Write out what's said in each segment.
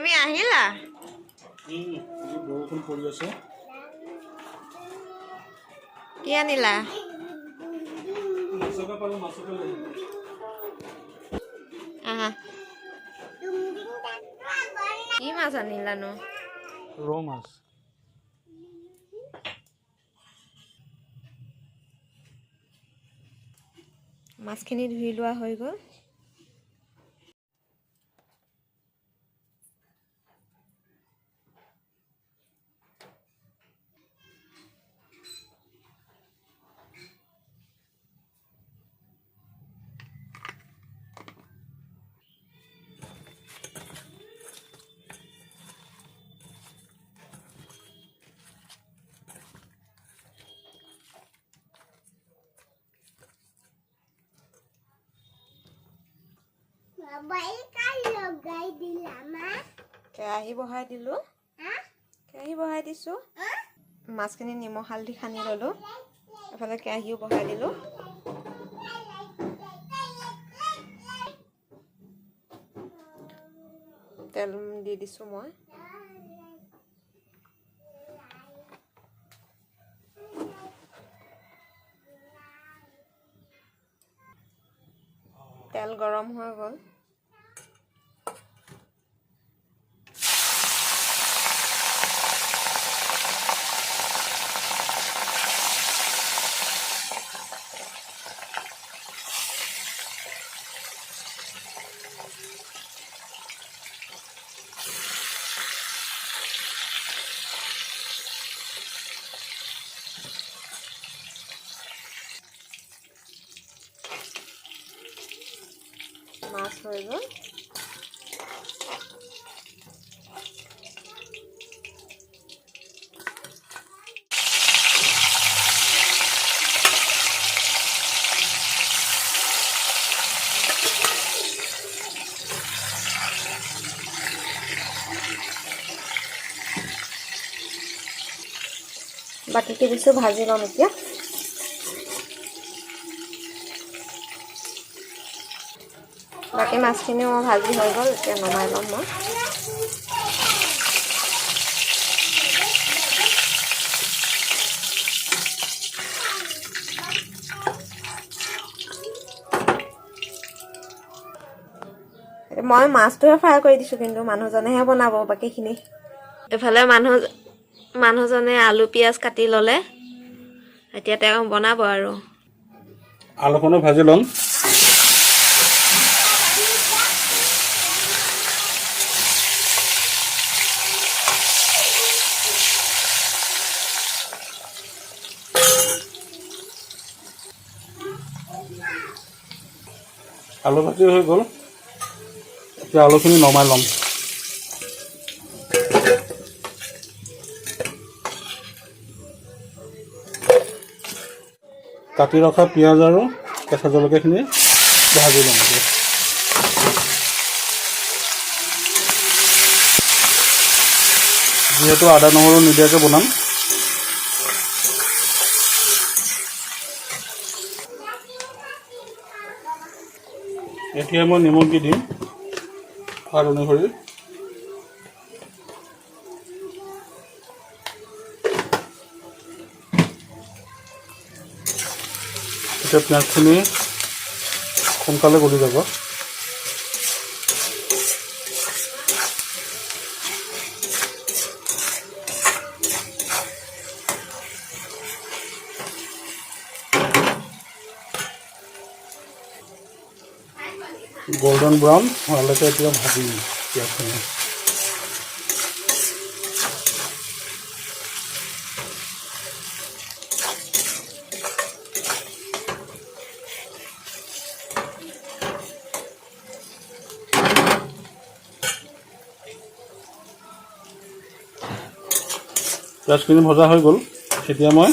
তুমি আহিলা বৰষুণ পৰি আছে কি আনিলা মাছকা পালো মাছকা লৈ আহা কি মাছ আনিলানো ৰৌ মাছ মাছখিনি ধুই লোৱা হৈ গ'ল কেৰাহী বহাই দিলো কেৰাহী বহাই দিছো মাছখিনি নিমখ হালধি সানি ললো এফালে কেৰাহীও বহাই দিলো তেল দি দিছো মই তেল গৰম হৈ গ'ল মাছ হৈ গ'ল বাকীকে দিছো ভাজি লম এতিয়া বাকি মাছখিনিও ভাজি হৈ গ'ল এতিয়া নমাই ল'ম মই মই মাছটোহে ফ্ৰাই কৰি দিছো কিন্তু মানুহজনেহে বনাব বাকিখিনি এফালে মানুহজনে আলু পিয়াজ কাটি ললে এতিয়া তেওঁ বনাব আৰু আলুখনো ভাজি লম আলু ভাজি হৈ গ'ল এতিয়া আলুখিনি নমাই ল'ম কাটি ৰখা পিঁয়াজ আৰু কেঁচা জলকীয়াখিনি ভাজি ল'ম যিহেতু আদা নহৰু নিদিয়াকৈ বনাম এতিয়া মই নিমখ দি দিম সোৱাদ অনুসৰি এতিয়া পিঁয়াজখিনি সোনকালে গলি যাব গোল্ডেন ব্ৰাউন হোৱালৈকে এতিয়া ভাজিম পিঁয়াজখিনি পিঁয়াজখিনি ভজা হৈ গ'ল এতিয়া মই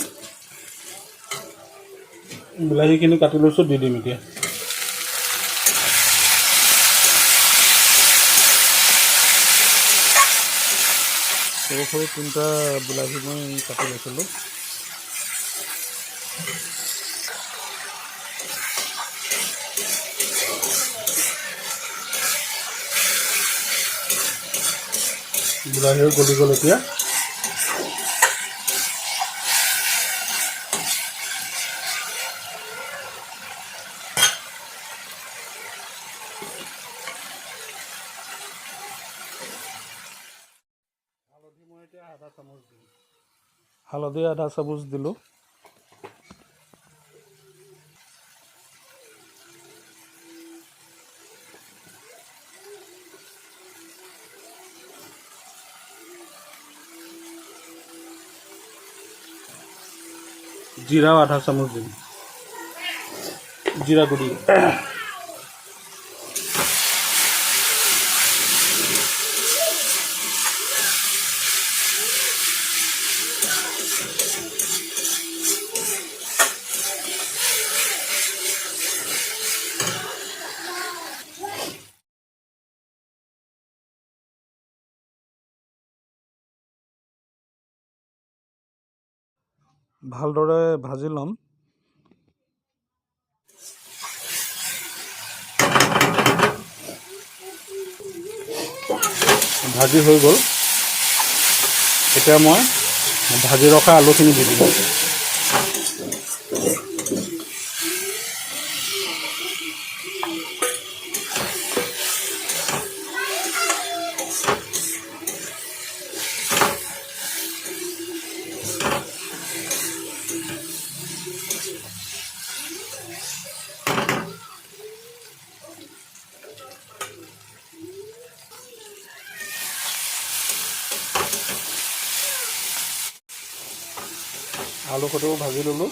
বিলাহীখিনি কাটি লৈছোঁ দি দিম এতিয়া সৰু সৰু তিনিটা বিলাহী মই কাটি লৈছিলোঁ বিলাহীও গলি গ'ল এতিয়া। হালধি মই এতিয়া আধা চামুচ দিম। হালধি আধা চামুচ দিলোঁ। জিৰাও আধা চামুচ দিম। জিৰা গুড়ি ভালদৰে ভাজি ল'ম। ভাজি হৈ গ'ল। এতিয়া মই ভাজি ৰখা আলুখিনি দি দিম। আলু সতেও ভাজি ল'লোঁ।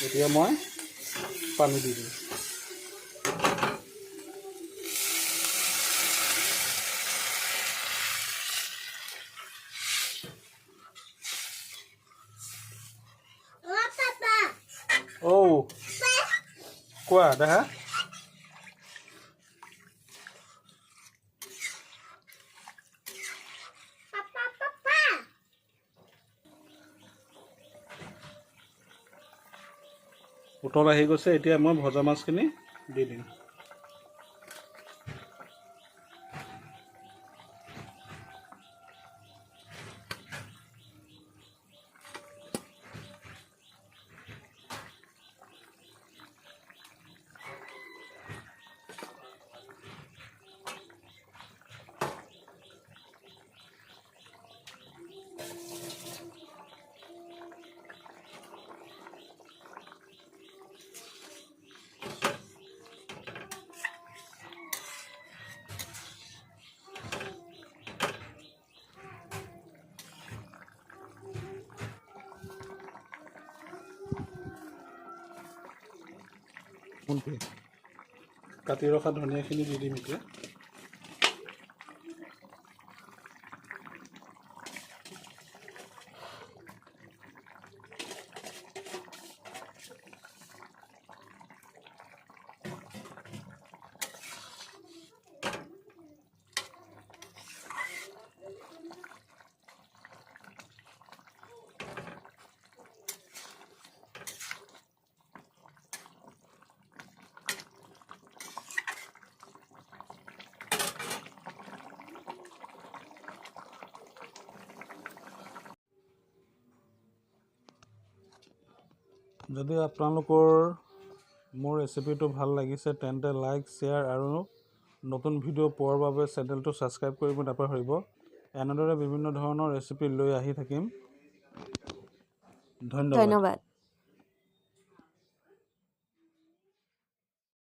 এতিয়া মই পানী দি দিম। কোৱা দেহা। উতল আহি গৈছে। এতিয়া মই ভজা মাছখিনি দি দিম। কাটি ৰখা ধনিয়াখিনি দি দিম এতিয়া। যদি আপোনালোকৰ মোৰ ৰেচিপিটো ভাল লাগিছে তেন্তে লাইক, শ্বেয়াৰ আৰু নতুন ভিডিঅ' পোৱাৰ বাবে চেনেলটো ছাবস্ক্ৰাইব কৰিব নাপাহৰিব। এনেদৰে বিভিন্ন ধৰণৰ ৰেচিপি লৈ আহি থাকিম। ধন্যবাদ।